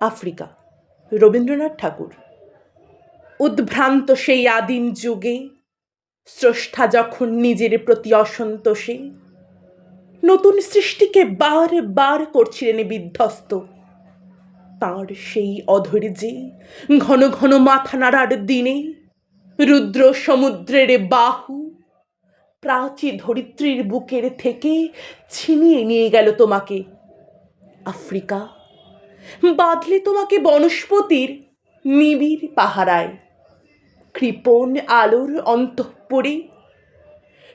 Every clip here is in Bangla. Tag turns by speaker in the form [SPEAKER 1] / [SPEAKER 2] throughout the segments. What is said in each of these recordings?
[SPEAKER 1] আফ্রিকা, রবীন্দ্রনাথ ঠাকুর। উদ্ভ্রান্ত সেই আদিম যুগে স্রষ্টা যখন নিজের প্রতি অসন্তোষে নতুন সৃষ্টিকে বার বার করছিলেন বিধ্বস্ত, তাঁর সেই অধৈর্যে ঘন ঘন মাথা নাড়ার দিনে রুদ্র সমুদ্রের বাহু প্রাচী ধরিত্রীর বুকের থেকে ছিনিয়ে নিয়ে গেল তোমাকে। আফ্রিকা, বাঁধলে তোমাকে বনস্পতির নিবিড় পাহারায়, কৃপণ আলোর অন্তঃপুরে।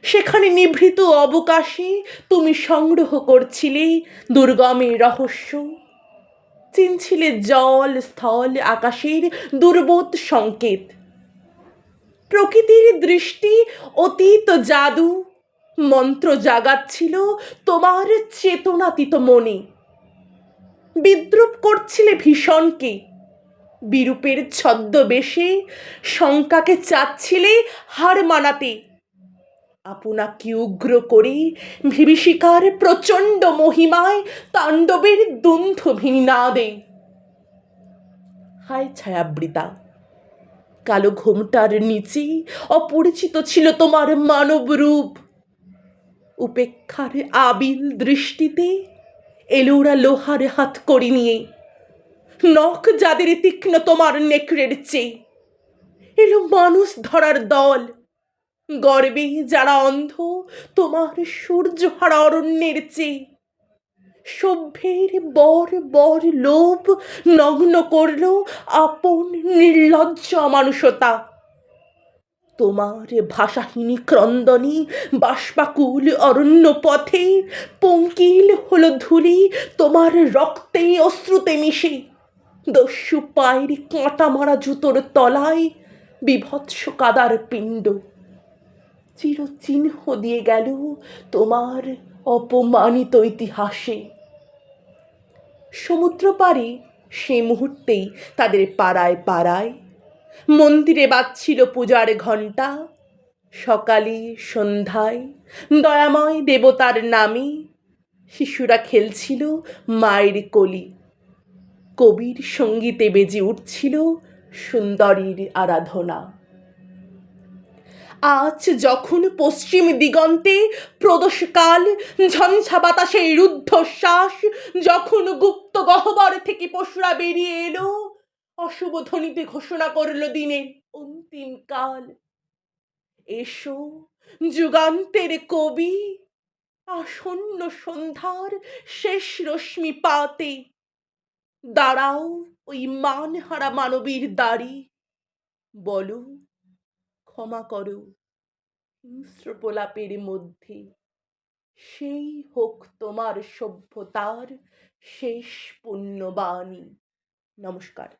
[SPEAKER 1] সেখানে নিভৃত অবকাশে তুমি সংগ্রহ করছিলে দুর্গমের রহস্য, চিনছিলে জল স্থল আকাশের দুর্বোধ সংকেত। প্রকৃতির দৃষ্টি অতীত জাদু মন্ত্র জাগাচ্ছিল তোমার চেতনাতীত মনে। বিদ্রুপ করছিলে ভীষণকে, বিরূপের ছদ্মবেশে শঙ্কাকে চাচ্ছিলে হার মানাতে। আপনাকে উগ্র করে বিভীষিকার প্রচণ্ড মহিমায় তাণ্ডবের দুন্ধভিনী নাদে। হায় ছায়াবৃতা, কালো ঘোমটার নিচে অপরিচিত ছিল তোমার মানব রূপ। উপেক্ষার আবিল দৃষ্টিতে এলোরা লোহার হাত করি নিয়ে, নখ যাদের তীক্ষ্ণ তোমার নেকড়ের চেয়ে। এলো মানুষ ধরার দল, গর্বে যারা অন্ধ তোমার সূর্যহারা অরণ্যের চেয়ে। সভ্যের বর বর লোভ নগ্ন করল আপন নির্লজ্জ অমানুষতা। তোমার ভাষাহীনী ক্রন্দনী বাষ্পাকুল অরণ্য পথে পঙ্কিল হলো ধূলি তোমার রক্তে অশ্রুতে মিশে। দস্যু পায়ের কাঁটা মারা জুতোর তলায় বিভৎস কাদার পিণ্ড চিরচিহ্ন দিয়ে গেল তোমার অপমানিত ইতিহাসে। সমুদ্র পাড়ে সে মুহূর্তেই তাদের পাড়ায় পাড়ায় মন্দিরে বাজছিল পূজার ঘণ্টা। সকালে সন্ধ্যায় দয়াময় দেবতার নামে শিশুরা খেলছিল মায়ের কোলে। কবির সঙ্গীতে বেজে উঠছিল সুন্দরীর আরাধনা। আজ যখন পশ্চিম দিগন্তে প্রদোষকাল, ঝঞ্ঝা বাতাসের রুদ্ধশ্বাস, যখন গুপ্ত গহ্বর থেকে পশুরা বেরিয়ে এলো, অশুভ ধ্বনিতে ঘোষণা করলো দিনের অন্তিম কাল। এসো যুগান্তের কবি, আসন্ন সন্ধ্যার শেষ রশ্মি পাতে। দাঁড়াও ওই মানহারা মানবীর দাড়ি, বলো ক্ষমা করো হিংস্র প্রলাপের মধ্যে। সেই হোক তোমার সভ্যতার শেষ পুণ্যবাণী। নমস্কার।